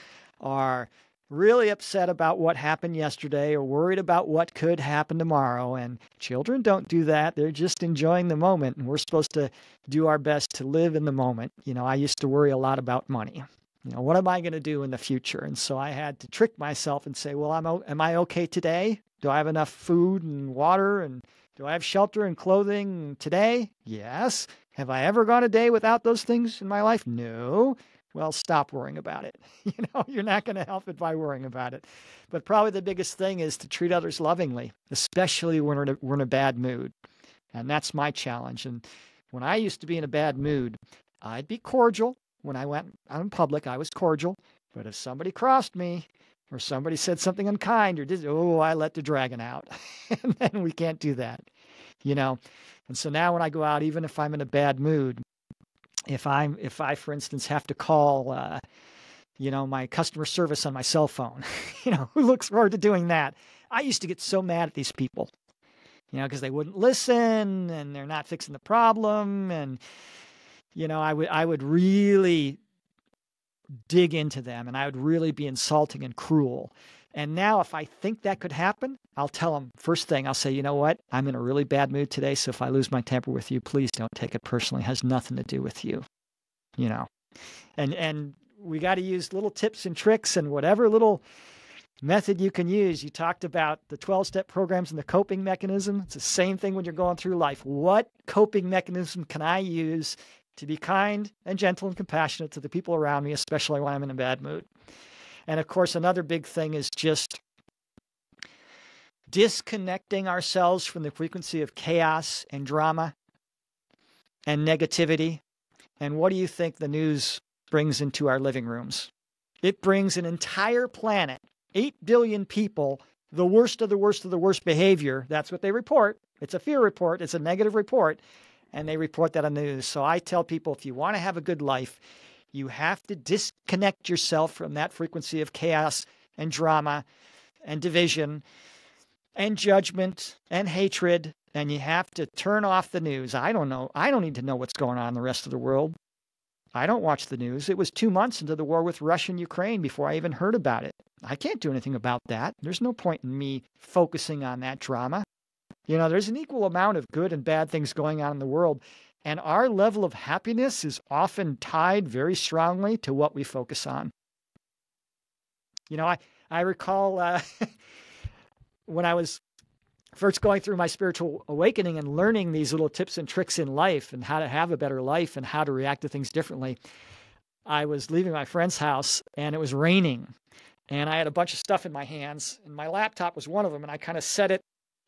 are really upset about what happened yesterday or worried about what could happen tomorrow. And children don't do that. They're just enjoying the moment. And we're supposed to do our best to live in the moment. I used to worry a lot about money. What am I going to do in the future? And so I had to trick myself and say, well, am I okay today? Do I have enough food and water? And do I have shelter and clothing today? Yes. Have I ever gone a day without those things in my life? No. Well, stop worrying about it. You're not going to help it by worrying about it. But probably the biggest thing is to treat others lovingly, especially when we're in a bad mood. And that's my challenge. And when I used to be in a bad mood, I'd be cordial. When I went out in public, I was cordial. But if somebody crossed me or somebody said something unkind or I let the dragon out. And then we can't do that, And so now when I go out, even if I'm in a bad mood, if I, for instance, have to call, my customer service on my cell phone, who looks forward to doing that? I used to get so mad at these people, because they wouldn't listen and they're not fixing the problem. And, I would really dig into them and I would really be insulting and cruel. And now if I think that could happen, I'll tell them first thing. I'll say, you know what? I'm in a really bad mood today. So if I lose my temper with you, please don't take it personally. It has nothing to do with you, And we got to use little tips and tricks and whatever little method you can use. You talked about the 12-step programs and the coping mechanism. It's the same thing when you're going through life. What coping mechanism can I use to be kind and gentle and compassionate to the people around me, especially when I'm in a bad mood? And of course, another big thing is just disconnecting ourselves from the frequency of chaos and drama and negativity. And what do you think the news brings into our living rooms? It brings an entire planet, 8 billion people, the worst of the worst of the worst behavior. That's what they report. It's a fear report. It's a negative report. And they report that on the news. So I tell people, if you want to have a good life, you have to disconnect yourself from that frequency of chaos and drama and division and judgment and hatred. And you have to turn off the news. I don't know. I don't need to know what's going on in the rest of the world. I don't watch the news. It was 2 months into the war with Russia and Ukraine before I even heard about it. I can't do anything about that. There's no point in me focusing on that drama. There's an equal amount of good and bad things going on in the world. And our level of happiness is often tied very strongly to what we focus on. I recall when I was first going through my spiritual awakening and learning these little tips and tricks in life and how to have a better life and how to react to things differently. I was leaving my friend's house and it was raining and I had a bunch of stuff in my hands and my laptop was one of them. And I kind of set it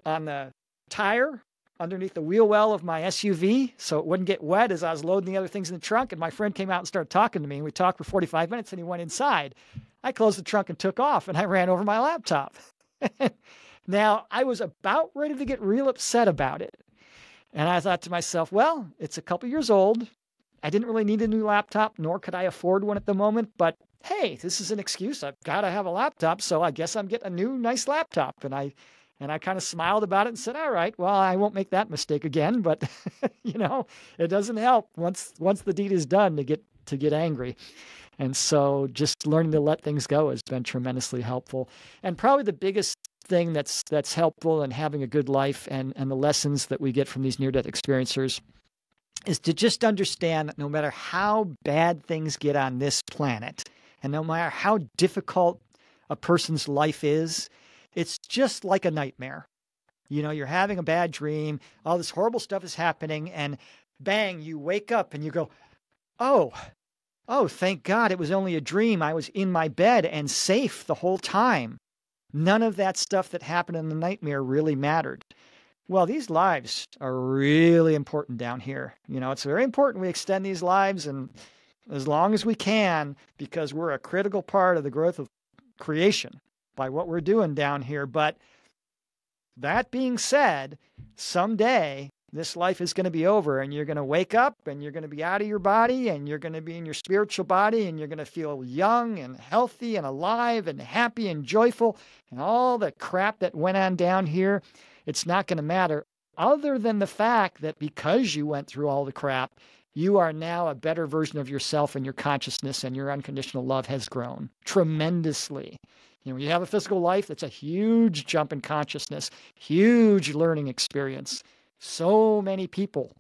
on the tire underneath the wheel well of my SUV so it wouldn't get wet as I was loading the other things in the trunk. And my friend came out and started talking to me and we talked for 45 minutes and he went inside. I closed the trunk and took off and I ran over my laptop. Now, I was about ready to get real upset about it. And I thought to myself, well, it's a couple years old. I didn't really need a new laptop, nor could I afford one at the moment. But hey, this is an excuse. I've got to have a laptop. So I guess I'm getting a new, nice laptop. And I kind of smiled about it and said, all right, well, I won't make that mistake again. But, it doesn't help once the deed is done to get angry. And so just learning to let things go has been tremendously helpful. And probably the biggest thing that's helpful in having a good life and the lessons that we get from these near-death experiencers is to just understand that no matter how bad things get on this planet and no matter how difficult a person's life is, it's just like a nightmare. You're having a bad dream, all this horrible stuff is happening, and bang, you wake up and you go, oh, thank God it was only a dream. I was in my bed and safe the whole time. None of that stuff that happened in the nightmare really mattered. Well, these lives are really important down here. It's very important we extend these lives and as long as we can because we're a critical part of the growth of creation by what we're doing down here. But that being said, someday this life is going to be over and you're going to wake up and you're going to be out of your body and you're going to be in your spiritual body and you're going to feel young and healthy and alive and happy and joyful and all the crap that went on down here. It's not going to matter other than the fact that because you went through all the crap, you are now a better version of yourself and your consciousness and your unconditional love has grown tremendously. When you have a physical life, that's a huge jump in consciousness, huge learning experience. So many people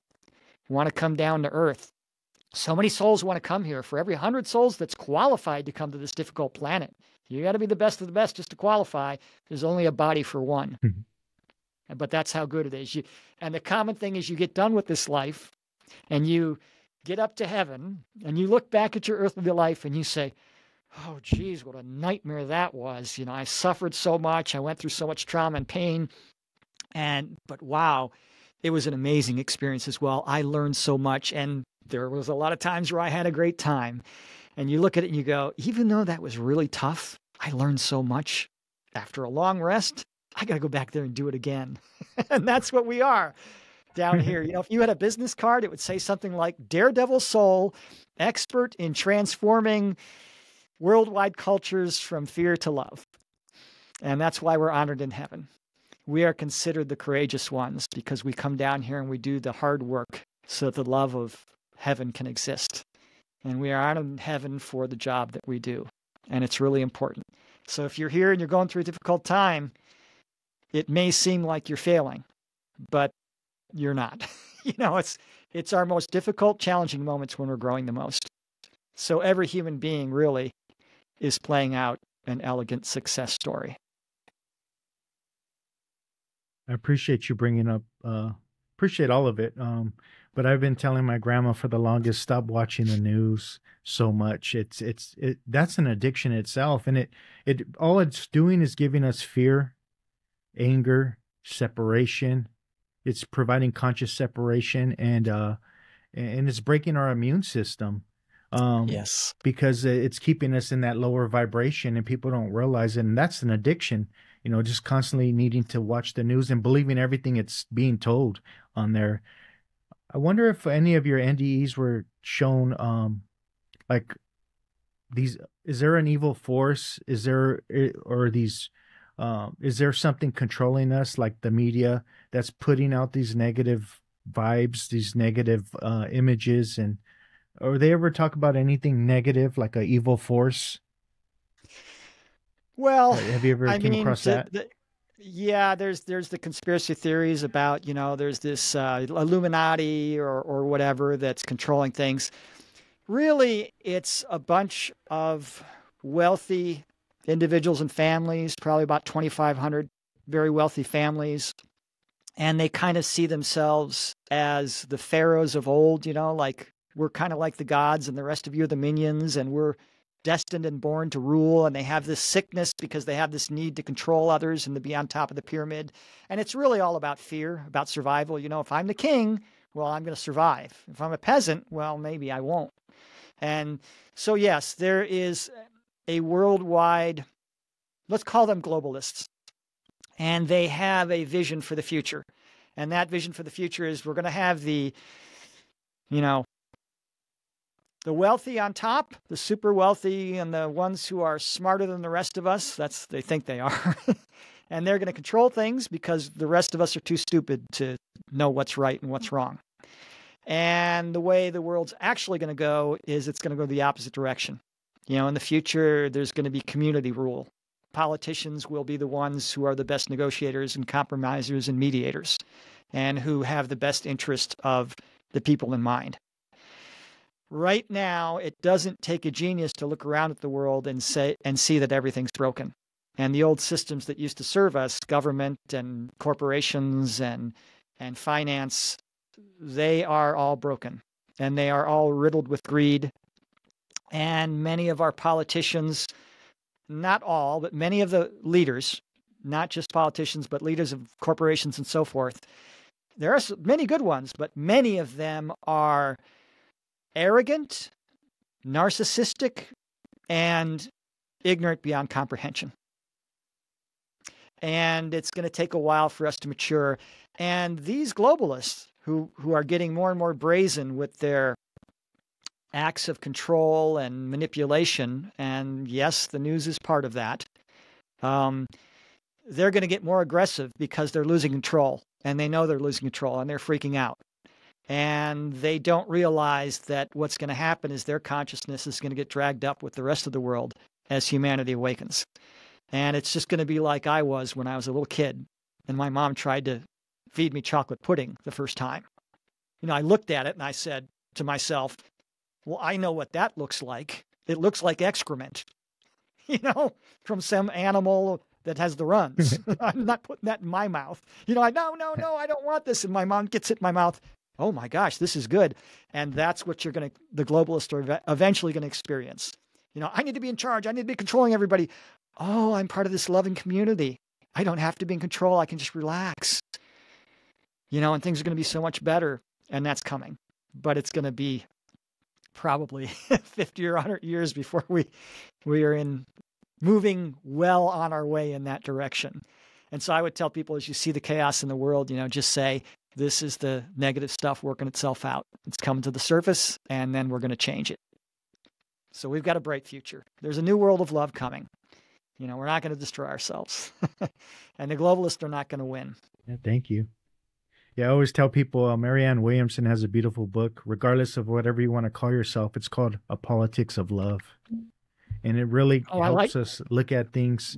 want to come down to earth. So many souls want to come here. For every 100 souls that's qualified to come to this difficult planet, you got to be the best of the best just to qualify. There's only a body for one. But that's how good it is. And the common thing is you get done with this life and you get up to heaven and you look back at your earthly life and you say, oh, geez, what a nightmare that was. I suffered so much. I went through so much trauma and pain. But wow, it was an amazing experience as well. I learned so much. And there was a lot of times where I had a great time. And you look at it and you go, even though that was really tough, I learned so much. After a long rest, I got to go back there and do it again. And that's what we are down here. If you had a business card, it would say something like Daredevil Soul, expert in transforming worldwide cultures from fear to love. And that's why we're honored in heaven. We are considered the courageous ones because we come down here and we do the hard work so that the love of heaven can exist. And we are honored in heaven for the job that we do. And it's really important. So if you're here and you're going through a difficult time, it may seem like you're failing, but you're not. It's our most difficult, challenging moments when we're growing the most. So every human being really is playing out an elegant success story. I appreciate you bringing up, appreciate all of it. But I've been telling my grandma for the longest, stop watching the news so much. That's an addiction itself. And it all it's doing is giving us fear, anger, separation. It's providing conscious separation and it's breaking our immune system. Yes, because it's keeping us in that lower vibration and people don't realize it. And that's an addiction, just constantly needing to watch the news and believing everything it's being told on there. I wonder if any of your NDEs were shown, like these, is there an evil force? Is there something controlling us, like the media that's putting out these negative vibes, these negative images, or they ever talk about anything negative, like an evil force? Well, have you ever came across that? Yeah, there's the conspiracy theories about, there's this Illuminati or whatever that's controlling things. Really, it's a bunch of wealthy individuals and families, probably about 2,500 very wealthy families, and they kind of see themselves as the pharaohs of old, like we're kind of like the gods and the rest of you are the minions, and we're destined and born to rule. And they have this sickness because they have this need to control others and to be on top of the pyramid. And it's really all about fear, about survival. If I'm the king, well, I'm going to survive. If I'm a peasant, well, maybe I won't. And so, yes, there is a worldwide, let's call them globalists, and they have a vision for the future. And that vision for the future is we're going to have the wealthy on top, the super wealthy, and the ones who are smarter than the rest of us. They think they are. And they're going to control things because the rest of us are too stupid to know what's right and what's wrong. And the way the world's actually going to go is it's going to go the opposite direction. In the future, there's going to be community rule. Politicians will be the ones who are the best negotiators and compromisers and mediators, and who have the best interest of the people in mind. Right now, it doesn't take a genius to look around at the world and see that everything's broken. And the old systems that used to serve us, government and corporations and finance, they are all broken, and they are all riddled with greed. And many of our politicians, not all, but many of the leaders, not just politicians, but leaders of corporations and so forth, there are many good ones, but many of them are arrogant, narcissistic, and ignorant beyond comprehension. And it's going to take a while for us to mature. And these globalists who are getting more and more brazen with their acts of control and manipulation, and yes, the news is part of that, they're going to get more aggressive because they're losing control, and they know they're losing control, and they're freaking out. And they don't realize that what's going to happen is their consciousness is going to get dragged up with the rest of the world as humanity awakens. And it's just going to be like I was when I was a little kid, and my mom tried to feed me chocolate pudding the first time. I looked at it and I said to myself, well, I know what that looks like. It looks like excrement, from some animal that has the runs. I'm not putting that in my mouth. No, I don't want this. And my mom gets it in my mouth. Oh my gosh, this is good. And that's what the globalists are eventually going to experience. I need to be in charge. I need to be controlling everybody. Oh, I'm part of this loving community. I don't have to be in control. I can just relax. And things are going to be so much better. And that's coming. But it's going to be probably 50 or 100 years before we are moving well on our way in that direction. And so I would tell people, as you see the chaos in the world, just say, this is the negative stuff working itself out. It's coming to the surface, and then we're going to change it. So we've got a bright future. There's a new world of love coming. We're not going to destroy ourselves. And the globalists are not going to win. Yeah, thank you. Yeah, I always tell people, Marianne Williamson has a beautiful book, regardless of whatever you want to call yourself. It's called A Politics of Love. And it really helps us look at things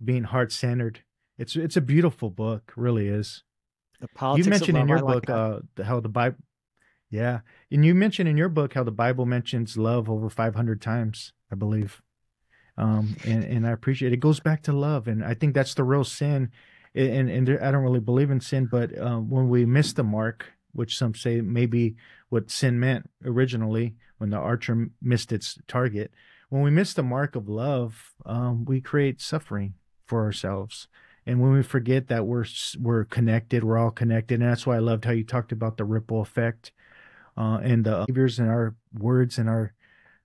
being heart-centered. It's a beautiful book, really is. The Politics you mentioned of Love, in your book how the Bible, yeah, and you mentioned in your book how the Bible mentions love over 500 times, I believe. And I appreciate it. It goes back to love, and I think that's the real sin. And I don't really believe in sin, but when we miss the mark, which some say maybe what sin meant originally when the archer missed its target, when we miss the mark of love, we create suffering for ourselves. And when we forget that we're connected, we're all connected. And that's why I loved how you talked about the ripple effect, and the behaviors and our words and our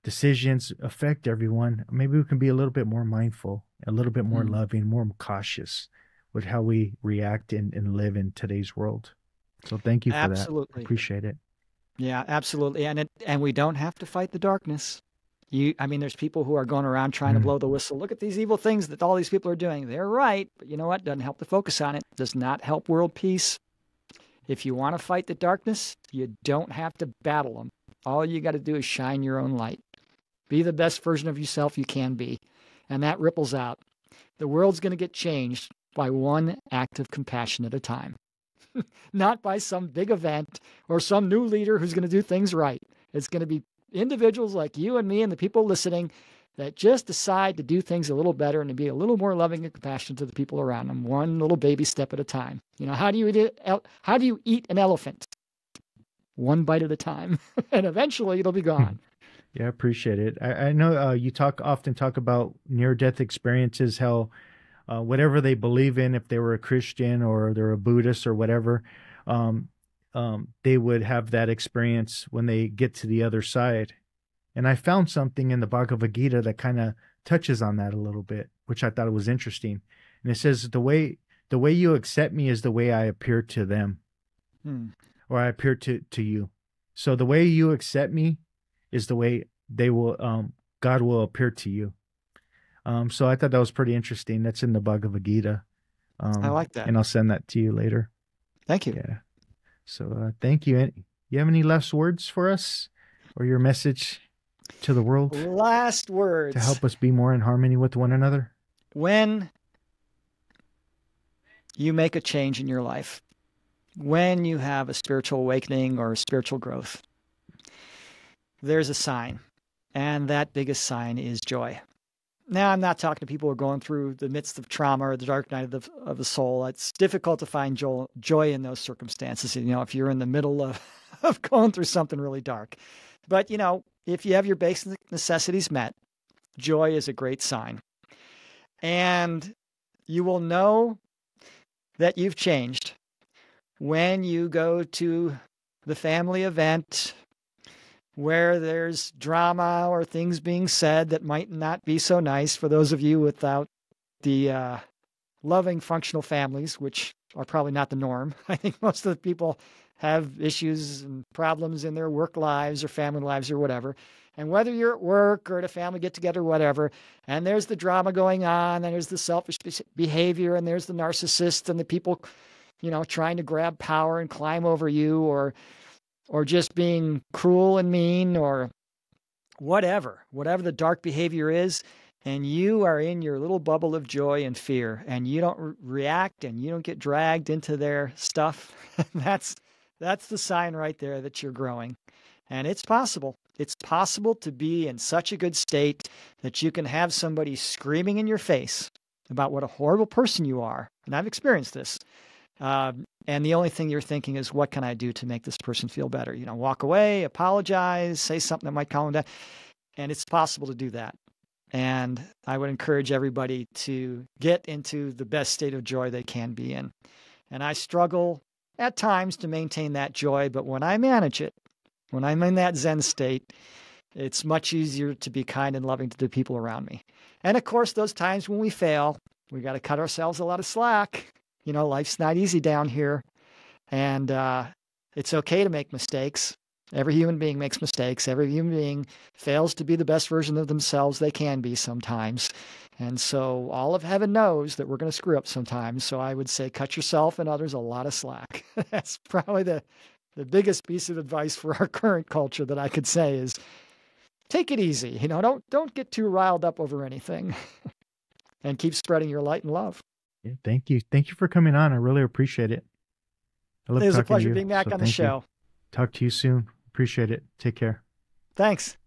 decisions affect everyone. Maybe we can be a little bit more mindful, a little bit more loving, more cautious with how we react and live in today's world. So thank you for that. Appreciate it. Yeah, absolutely. And we don't have to fight the darkness. There's people who are going around trying to blow the whistle. Look at these evil things that all these people are doing. They're right. But you know what? Doesn't help to focus on it. Does not help world peace. If you want to fight the darkness, you don't have to battle them. All you got to do is shine your own light. Be the best version of yourself you can be. And that ripples out. The world's going to get changed by one act of compassion at a time, not by some big event or some new leader who's going to do things right. It's going to be individuals like you and me and the people listening that just decide to do things a little better and to be a little more loving and compassionate to the people around them, one little baby step at a time. How do you eat an elephant? One bite at a time, and eventually it'll be gone. Yeah, I appreciate it. I know you often talk about near-death experiences, how whatever they believe in, if they were a Christian or they're a Buddhist or whatever, they would have that experience when they get to the other side. And I found something in the Bhagavad Gita that kind of touches on that a little bit, which I thought was interesting. And it says, the way you accept me is the way I appear to them, or I appear to you. So the way you accept me is the way God will appear to you. So I thought that was pretty interesting. That's in the Bhagavad Gita. I like that. And I'll send that to you later. Thank you. Yeah. So thank you. You have any last words for us, or your message to the world? Last words. To help us be more in harmony with one another? When you make a change in your life, when you have a spiritual awakening or spiritual growth, there's a sign, and that biggest sign is joy. Now, I'm not talking to people who are going through the midst of trauma or the dark night of the soul. It's difficult to find joy in those circumstances, if you're in the middle of going through something really dark. But, if you have your basic necessities met, joy is a great sign. And you will know that you've changed when you go to the family event where there's drama or things being said that might not be so nice for those of you without the loving, functional families, which are probably not the norm. I think most of the people have issues and problems in their work lives or family lives or whatever. And whether you're at work or at a family get-together or whatever, and there's the drama going on, and there's the selfish behavior, and there's the narcissist and the people, trying to grab power and climb over you, or just being cruel and mean, or whatever the dark behavior is, and you are in your little bubble of joy and fear, and you don't react and you don't get dragged into their stuff, that's the sign right there that you're growing. And it's possible. It's possible to be in such a good state that you can have somebody screaming in your face about what a horrible person you are. And I've experienced this. And the only thing you're thinking is, what can I do to make this person feel better? Walk away, apologize, say something that might calm them down. And it's possible to do that. And I would encourage everybody to get into the best state of joy they can be in. And I struggle at times to maintain that joy, but when I manage it, when I'm in that Zen state, it's much easier to be kind and loving to the people around me. And of course, those times when we fail, we got to cut ourselves a lot of slack. Life's not easy down here. And it's okay to make mistakes. Every human being makes mistakes. Every human being fails to be the best version of themselves they can be sometimes. And so all of heaven knows that we're going to screw up sometimes. So I would say, cut yourself and others a lot of slack. That's probably the biggest piece of advice for our current culture that I could say is, take it easy. Don't get too riled up over anything, and keep spreading your light and love. Yeah, thank you. Thank you for coming on. I really appreciate it. It was a pleasure being back on the show. Talk to you soon. Appreciate it. Take care. Thanks.